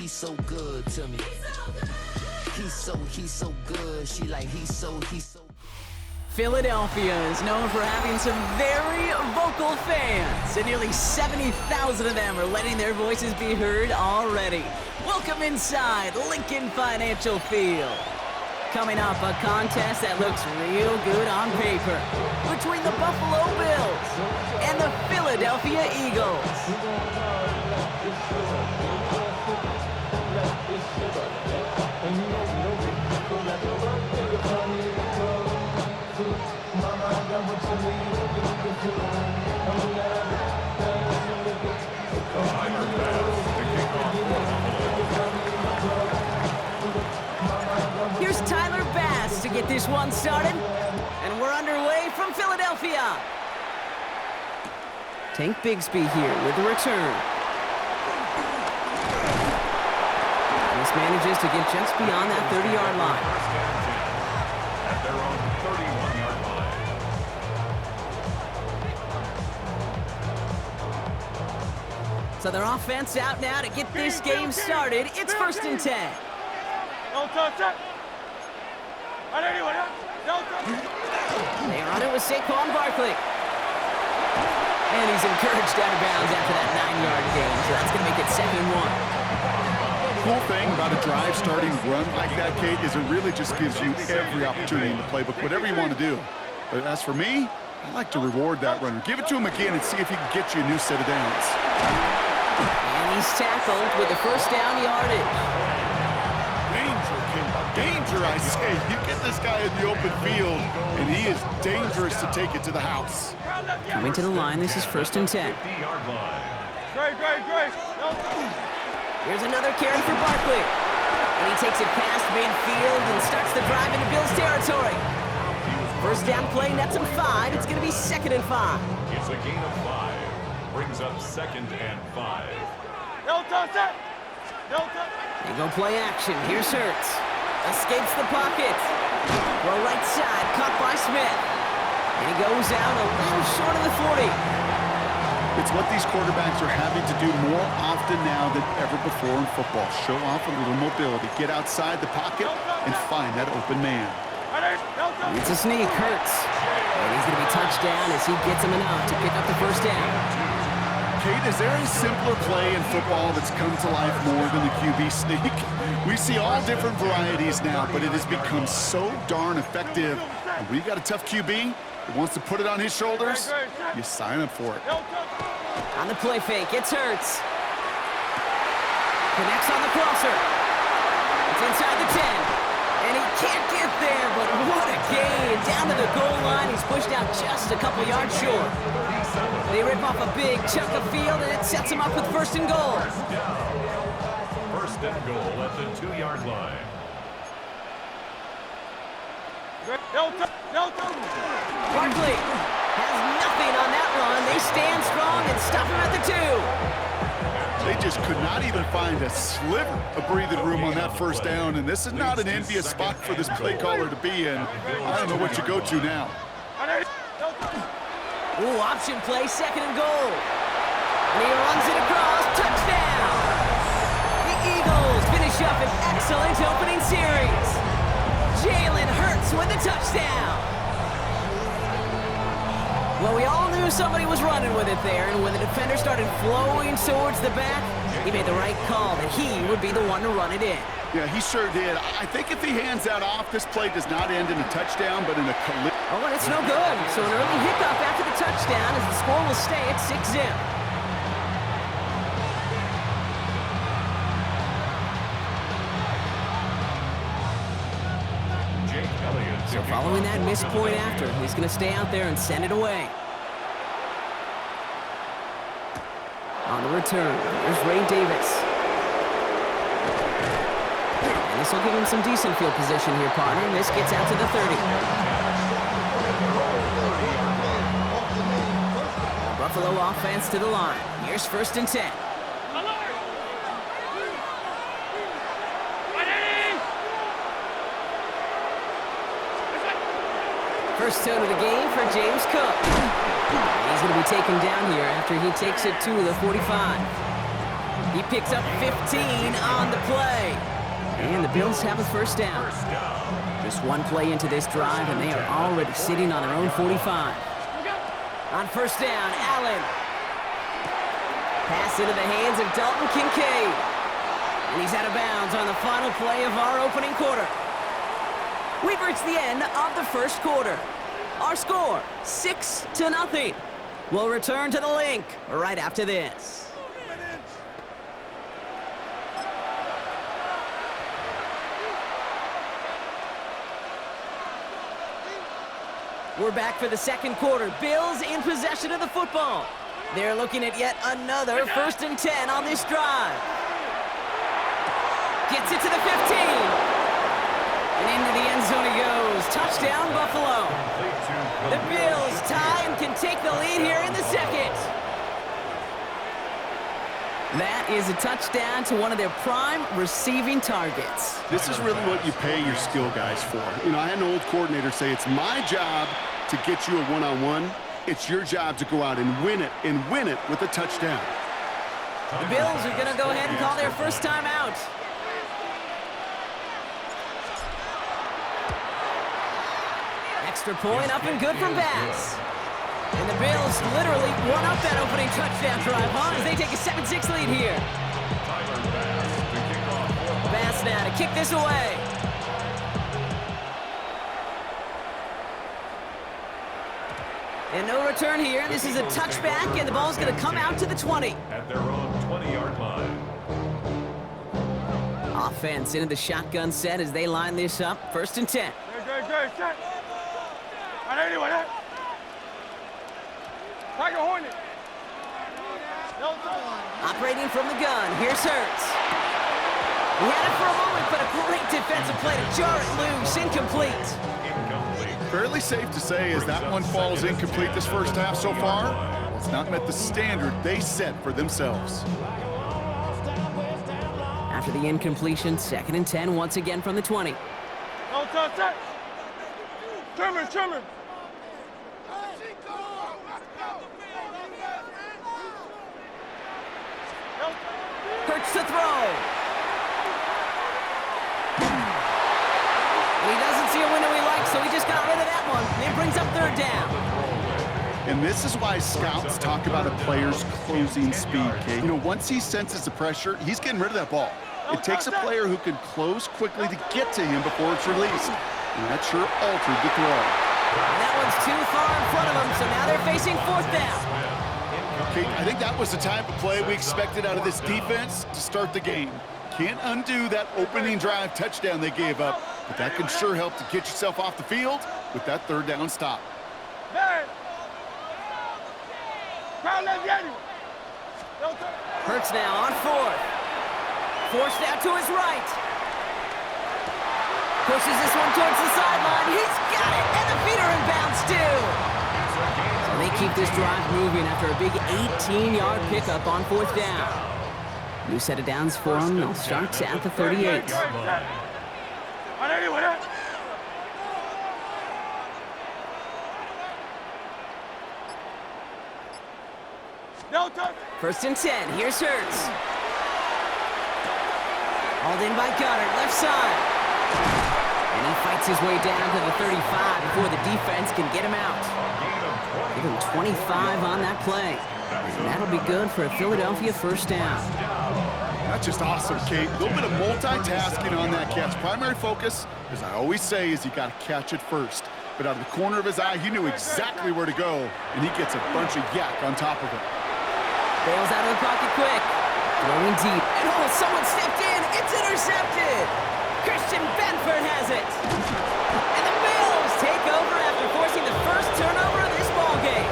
he's so good to me. He's so good. She like, he's so. Philadelphia is known for having some very vocal fans, and nearly 70,000 of them are letting their voices be heard already. Welcome inside Lincoln Financial Field. Coming up, a contest that looks real good on paper between the Buffalo Bills and the Philadelphia Eagles. Here's Tyler Bass to get this one started, and we're underway from Philadelphia. Tank Bigsby here with the return. And this manages to get just beyond that 30-yard line. At their own 31-yard line. So their offense out now to get this game started. It's 1st and 10. They run it with Saquon Barkley. And he's encouraged out of bounds after that 9-yard gain, so that's going to make it 2nd and 1. Cool thing about a drive starting run like that, Kate, is it really just gives you every opportunity in the playbook, whatever you want to do. But as for me, I like to reward that runner. Give it to him again and see if he can get you a new set of downs. And he's tackled with the 1st down yardage. Danger, I say. You get this guy in the open field, and he is dangerous to take it to the house. Coming to the line, this is 1st and 10. Here's another carry for Barkley. And he takes it past midfield and starts the drive into Bills territory. 1st down play, nets him 5. It's going to be 2nd and 5. It's a gain of 5. Brings up 2nd and 5. They go play action. Here's Hurts. Escapes the pocket. Throw right side, caught by Smith. And he goes out a little short of the 40. It's what these quarterbacks are having to do more often now than ever before in football. Show off a little mobility. Get outside the pocket and find that open man. It's a sneak, Hurts. And he's going to be touched down as he gets him enough to pick up the 1st down. Kate, is there a simpler play in football that's come to life more than the QB sneak? We see all different varieties now, but it has become so darn effective. And when you got a tough QB that wants to put it on his shoulders, you sign up for it. On the play fake, it's Hurts. Connects on the crosser. It's inside the 10. And he can't get there, but what a gain. Down to the goal line, he's pushed out just a couple yards short. They rip off a big chunk of field, and it sets him up with 1st and goal. 1st and goal at the 2-yard line. Barkley has nothing on that run. They stand strong and stop him at the 2. They just could not even find a sliver of breathing room on that 1st down, and this is not an envious spot for this play caller to be in. I don't know what you go to now. Ooh, option play, 2nd and goal. And he runs it across, touchdown! The Eagles finish up an excellent opening series. Jalen Hurts with the touchdown. Well, we all knew somebody was running with it there, and when the defender started flowing towards the back, he made the right call that he would be the one to run it in. Yeah, he sure did. I think if he hands that off, this play does not end in a touchdown, but in a collision. Oh, and it's no good. So an early hiccup after the touchdown as the score will stay at 6-zip. So following that missed point after, he's going to stay out there and send it away. On the return, here's Ray Davis. And this will give him some decent field position here, partner. And this gets out to the 30. Buffalo offense to the line. Here's 1st and 10. First down of the game for James Cook. He's going to be taken down here after he takes it to the 45. He picks up 15 on the play. And the Bills have a first down. Just one play into this drive, and they are already sitting on their own 45. On first down, Allen. Pass into the hands of Dalton Kincaid. And he's out of bounds on the final play of our opening quarter. We've reached the end of the first quarter. Our score, 6-0. We'll return to the link right after this. We're back for the second quarter. Bills in possession of the football. They're looking at yet another 1st and 10 on this drive. Gets it to the 15. And into the end zone he goes. Touchdown, Buffalo. The Bills tie and can take the lead here in the second. That is a touchdown to one of their prime receiving targets. This is really what you pay your skill guys for. You know, I had an old coordinator say, it's my job to get you a one-on-one. It's your job to go out and win it with a touchdown. The Bills are going to go ahead and call their first time out. Extra point up and good from Bass. And the Bills literally won up that opening touchdown drive, as they take a 7-6 lead here. Bass now to kick this away. And no return here. This is a touchback, and the ball's going to come out to the 20. At their own 20-yard line. Offense into the shotgun set as they line this up. 1st and 10. Operating from the gun, here's Hurts. He had it for a moment, but a great defensive play to jar it loose. Incomplete. Fairly safe to say as that one falls incomplete this first half so far, it's not met the standard they set for themselves. After the incompletion, 2nd and 10 once again from the 20. Trimmer. Hurts to throw. He doesn't see a window he likes, so he just got rid of that one. It brings up 3rd down. And this is why scouts talk about a player's closing speed, Kate. You know, once he senses the pressure, he's getting rid of that ball. It takes a player who can close quickly to get to him before it's released. And that sure altered the throw. And that one's too far in front of them, so now they're facing 4th down. Kate, I think that was the type of play we expected out of this defense to start the game. Can't undo that opening drive touchdown they gave up, but that can sure help to get yourself off the field with that 3rd down stop. Hurts now on 4th. Forced out to his right. Pushes this one towards the sideline. He's got it, and the feet are in bounds too. So they keep this drive moving after a big 18-yard pickup on 4th down. New set of downs for them. They'll start at the 38. First and 10. Here's Hurts. Hauled in by Goddard, left side. And he fights his way down to the 35 before the defense can get him out. Give him 25 on that play. And that'll be good for a Philadelphia first down. That's just awesome, Kate. A little bit of multitasking on that catch. Primary focus, as I always say, is you got to catch it first. But out of the corner of his eye, he knew exactly where to go, and he gets a bunch of yak on top of it. Bails out of the pocket quick. Throwing deep. And someone stepped in. It's intercepted. Christian Benford has it. And the Bills take over after forcing the first turnover of this ballgame.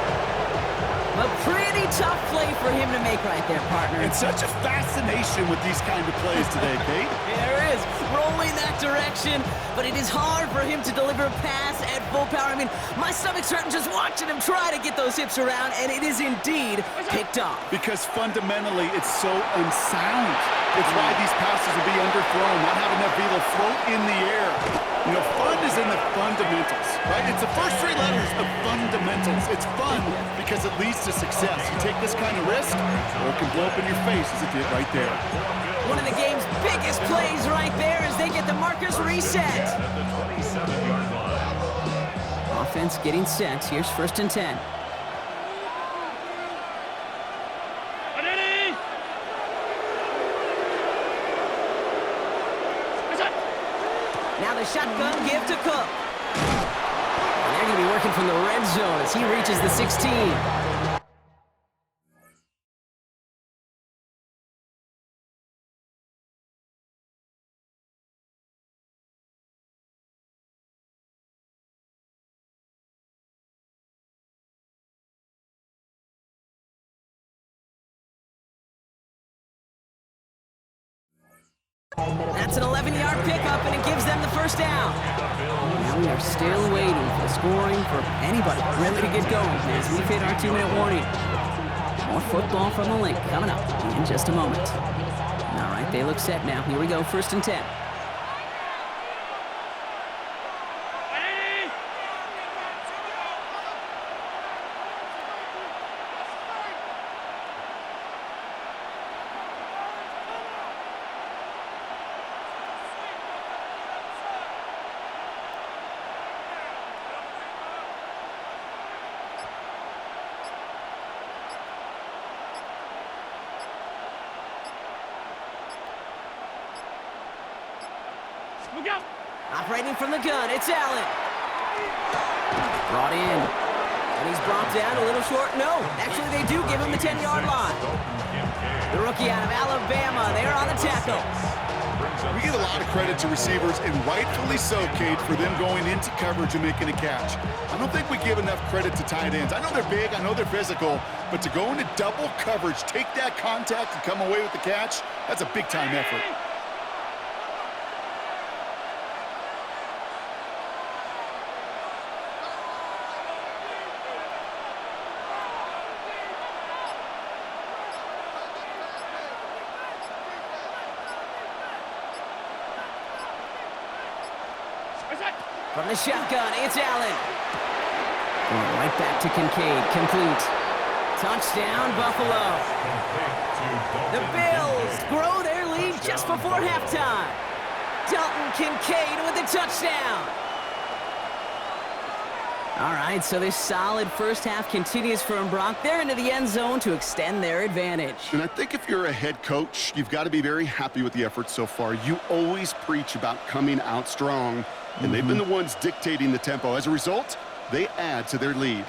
A pretty tough play for him to make right there, partner. And such a fascination with these kind of plays today, Kate. There is. Rolling that direction, but it is hard for him to deliver a pass at full power. I mean, my stomach's hurting just watching him try to get those hips around, and it is indeed picked off. Because fundamentally, it's so unsound. It's why these passes will be thrown, not having that velo float in the air. You know, fun is in the fundamentals, right? It's the first three letters of fundamentals. It's fun because it leads to success. You take this kind of risk, or it can blow up in your face as it did right there. One of the game's biggest plays right there as they get the markers reset. Offense getting set. Here's 1st and 10. Now the shotgun give to Cook. And they're going to be working from the red zone as he reaches the 16. That's an 11-yard pickup, and it gives them the first down. Now we are still waiting for scoring for anybody ready to get going as we hit our 2-minute warning. More football from the link coming up in just a moment. All right, they look set now. Here we go, 1st and 10. Look out! Operating from the gun, it's Allen. Brought in. And he's brought down a little short. No, actually they do give him the 10-yard line. The rookie out of Alabama, they're on the tackle. We give a lot of credit to receivers, and rightfully so, Cade, for them going into coverage and making a catch. I don't think we give enough credit to tight ends. I know they're big, I know they're physical, but to go into double coverage, take that contact, and come away with the catch, that's a big-time effort. From the shotgun, it's Allen. Going right back to Kincaid, complete. Touchdown, Buffalo. The Bills grow their lead just before halftime. Dalton Kincaid with the touchdown. All right, so this solid first half continues for Brock. They're into the end zone to extend their advantage. And I think if you're a head coach, you've got to be very happy with the effort so far. You always preach about coming out strong, and they've been the ones dictating the tempo. As a result, they add to their lead.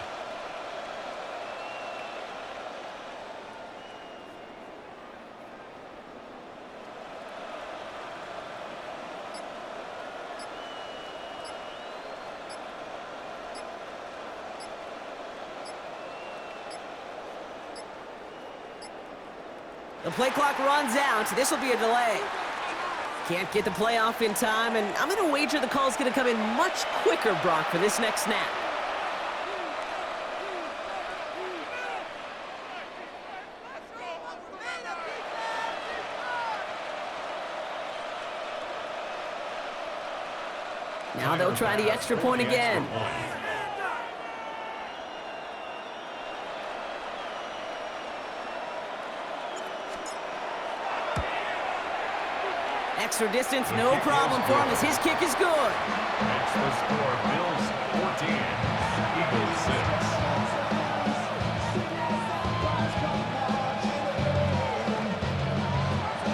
The play clock runs out. This will be a delay. Can't get the play off in time, and I'm going to wager the call's going to come in much quicker, Brock, for this next snap. Now they'll try the extra point again. Extra distance, no problem for him as his kick is good. It's the score, Bills 14, Eagles 6.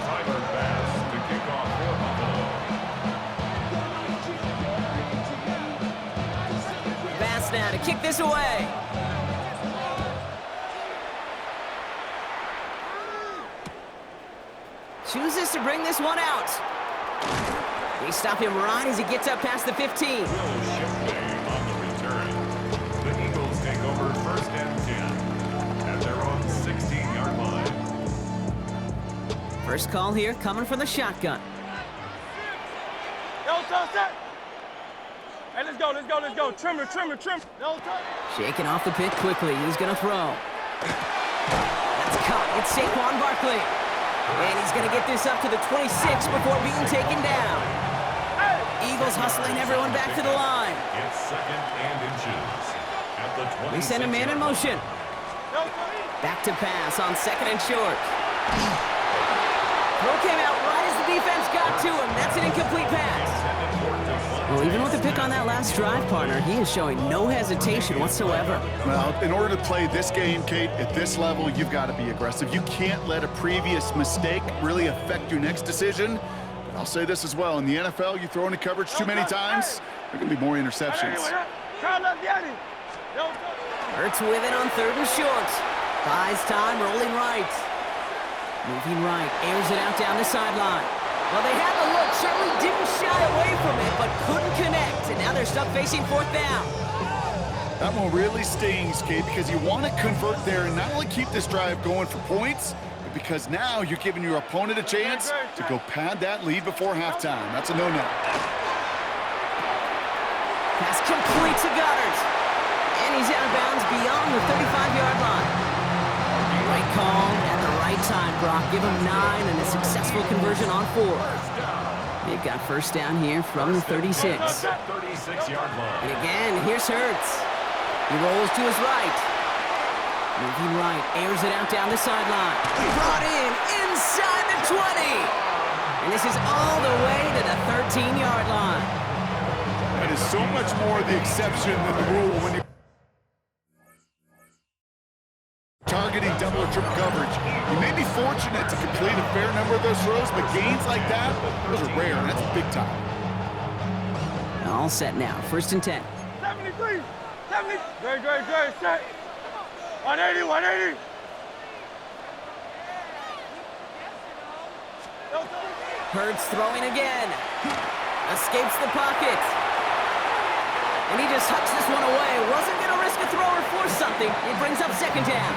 Tyler Bass to kick off for Buffalo. Bass now to kick this away. Chooses to bring this one out. They stop him right as he gets up past the 15. Will Shipley on the return. The Eagles take over 1st and 10 at their own 16-yard line. First call here coming from the shotgun. No touch that. Hey, let's go, let's go, let's go. Trimmer, trimmer, trimmer. No touch. Shaking off the pit quickly. He's going to throw. That's caught. It's Saquon Barkley. And he's going to get this up to the 26 before being taken down. Eagles hustling everyone back to the line. It's second and inches. At the 26. They send a man in motion. Back to pass on second and short. Throw came out right as the defense got to him. That's an incomplete pass. Well, even with the pick on that last drive, partner, he is showing no hesitation whatsoever. Well, in order to play this game, Kate, at this level, you've got to be aggressive. You can't let a previous mistake really affect your next decision. But I'll say this as well. In the NFL, you throw into coverage too many times, there can be more interceptions. Hurts with it on third and short. Buys time, rolling right. Moving right, airs it out down the sideline. Well, they had the look, certainly didn't shy away from it, but couldn't connect, and now they're stuck facing fourth down. That one really stings, Kate, because you want to convert there and not only keep this drive going for points, but because now you're giving your opponent a chance to go pad that lead before halftime. That's a no-no. Pass complete to Goddard, and he's out of bounds beyond the 35-yard line. Right call at the right time, Brock. Give him 9 and a successful conversion on 4. They've got first down here from the 36. 36-yard line. And again, here's Hurts. He rolls to his right. Moving right, airs it out down the sideline. Brought in inside the 20. And this is all the way to the 13-yard line. That is so much more the exception than the rule when you're targeting double or triple coverage. You may be fortunate to complete a fair number of those throws, but gains like that, those are rare, and that's big time. All set now, first and 10. 73, 70. Great, set. 180, 180. Hurts throwing again. Escapes the pocket. And he just hucks this one away. Wasn't going to risk a throw or force something. It brings up second down.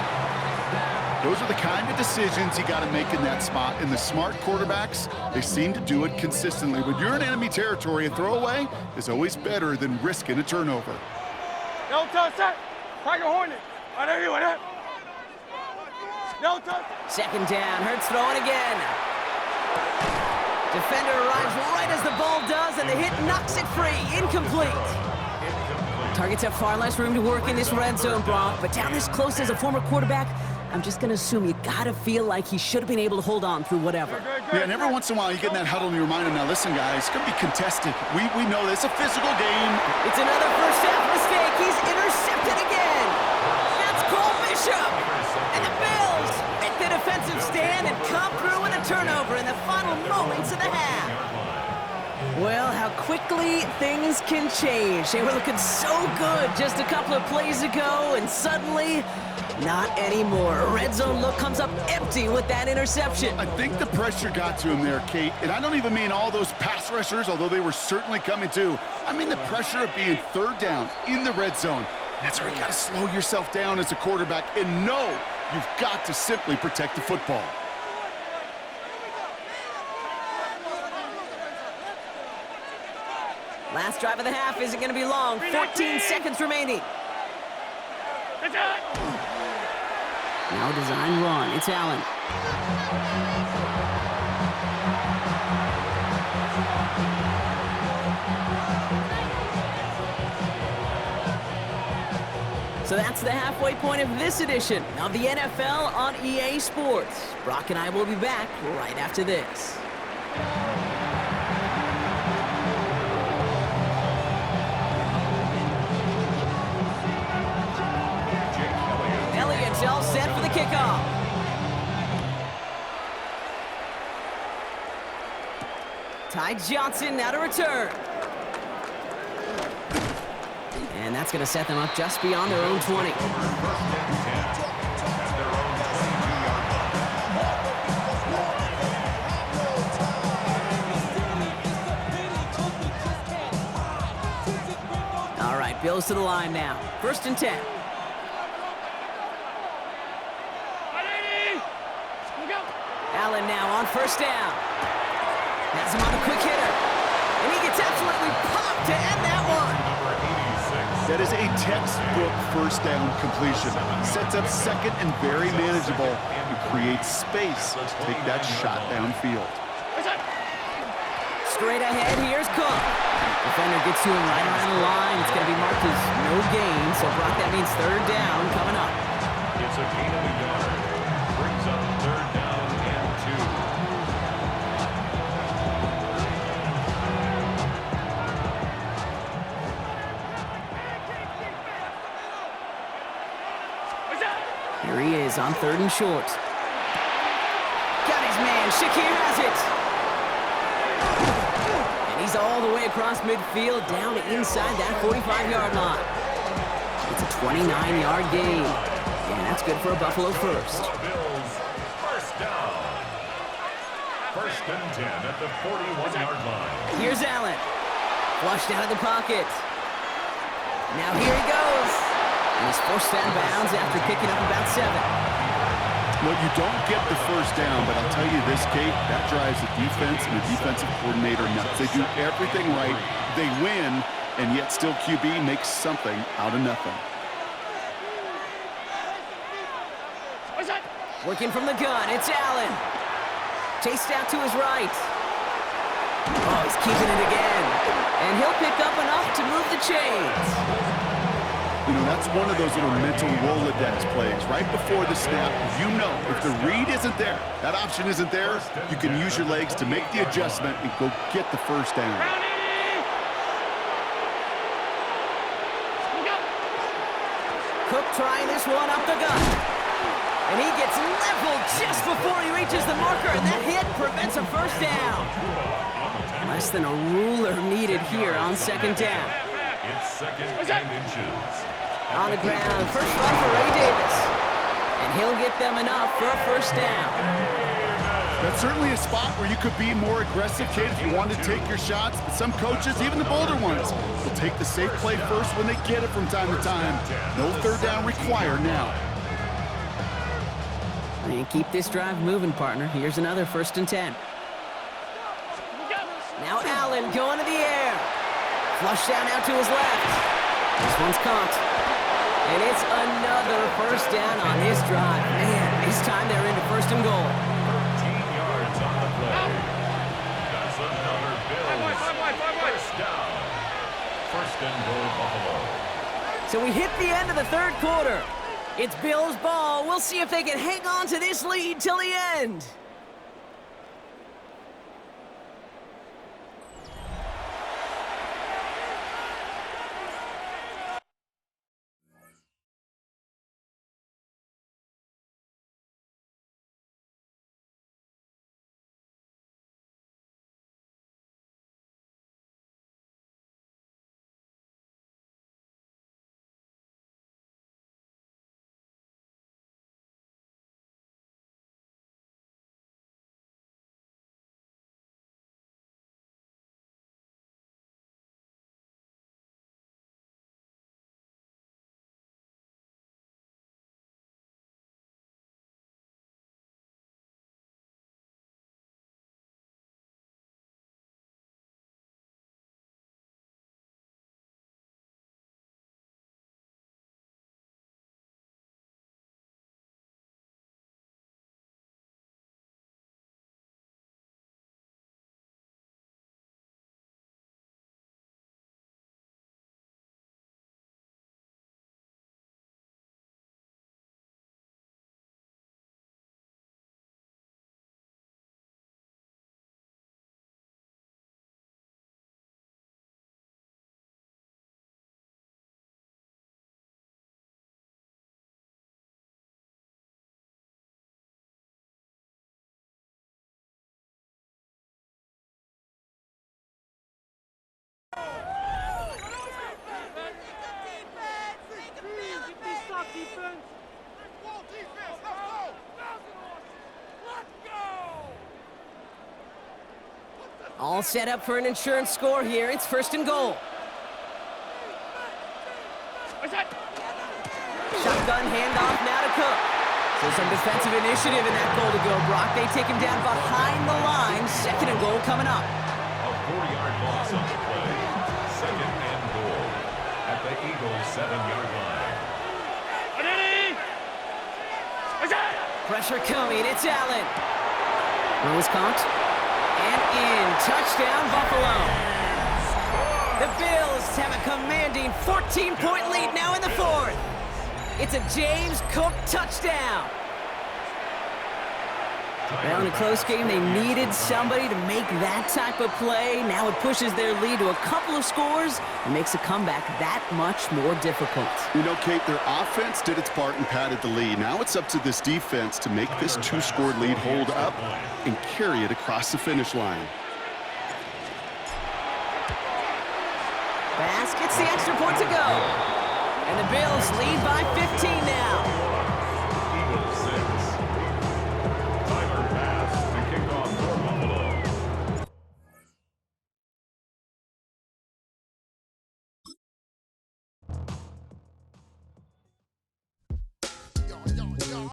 Those are the kind of decisions you got to make in that spot. And the smart quarterbacks, they seem to do it consistently. When you're in enemy territory, a throwaway is always better than risking a turnover. No touch, set. Tiger Hornet. 180, 180. No touch. Second down. Hurts throwing again. Defender arrives right as the ball does, and the hit knocks it free. Incomplete. Targets have far less room to work in this red zone, Brock, but down this close as a former quarterback, I'm just going to assume you got to feel like he should have been able to hold on through whatever. Yeah, and every once in a while you get in that huddle and you remind him, now listen, guys, it's going to be contested. We know this. It's a physical game. It's another first half mistake. He's intercepted again. That's Cole Bishop. And the Bills make the defensive stand and come through with a turnover in the final moments of the half. Well, how quickly things can change. They were looking so good just a couple of plays ago, and suddenly, not anymore. A red zone look comes up empty with that interception. I think the pressure got to him there, Kate, and I don't even mean all those pass rushers, although they were certainly coming too. I mean the pressure of being third down in the red zone. That's where you got to slow yourself down as a quarterback and know you've got to simply protect the football. Last drive of the half isn't going to be long. 14 seconds remaining. Now design run. It's Allen. So that's the halfway point of this edition of the NFL on EA Sports. Brock and I will be back right after this. Elliott's all set for the kickoff. Ty Johnson now to return. And that's going to set them up just beyond their own 20. All right, Bills to the line now. First and 10. Allen now on first down. Has him on the quick hitter. And he gets absolutely popped to end that one. Number 86. That is a textbook first down completion. Sets up second and very manageable and creates space to take that shot downfield. Straight ahead, here's Cook. Defender gets to him right around the line. It's going to be marked as no gain, so Brock, that means third down coming up. It's a gain of a yard. Brings up third down and 2. Here he is on third and short. Got his man. Shakir has it. And he's all the way across midfield down inside that 45-yard line. It's a 29-yard gain. And that's good for a Buffalo first. Bills, first down. First and 10 at the 41-yard line. Here's Allen. Flushed out of the pocket. Now here he goes. And he's forced out of bounds after picking up about 7. Well, you don't get the first down, but I'll tell you this, Kate, that drives the defense and the defensive coordinator nuts. They do everything right. They win, and yet still QB makes something out of nothing. Working from the gun, it's Allen. Chased out to his right. Oh, he's keeping it again. And he'll pick up enough to move the chains. You know, that's one of those little mental Rolodex plays. Right before the snap, you know if the read isn't there, that option isn't there, you can use your legs to make the adjustment and go get the first down. Cook trying this one up the gut. And he gets leveled just before he reaches the marker, and that hit prevents a first down. Less than a ruler needed here on second down. It's second and inches. On the ground, first run for Ray Davis. And he'll get them enough for a first down. That's certainly a spot where you could be more aggressive, Kate, if you wanted to take your shots. But some coaches, even the bolder ones, will take the safe play first when they get it from time to time. No third down required now. And keep this drive moving, partner. Here's another first and 10. Now Allen going to the air. Flush down out to his left. This one's caught. And it's another first down on this drive. Man, this time they're into first and goal. 13 yards on the play. That's another Bills. First down. First and goal, Buffalo. So we hit the end of the third quarter. It's Bills ball. We'll see if they can hang on to this lead till the end. All set up for an insurance score here. It's first and goal. Shotgun handoff now to Cook. So some defensive initiative in that goal to go, Brock. They take him down behind the line. Second and goal coming up. A 40-yard loss on the play. Second and goal. at the Eagles' 7-yard line. Pressure coming. It's Allen. Throw is caught. And in. Touchdown, Buffalo. The Bills have a commanding 14-point lead now in the fourth. It's a James Cook touchdown. Well, in a close game, they needed somebody to make that type of play. Now it pushes their lead to a couple of scores and makes a comeback that much more difficult. You know, Kate, their offense did its part and padded the lead. Now it's up to this defense to make this 2-score lead hold up and carry it across the finish line. Bass gets the extra point to go. And the Bills lead by 15 now.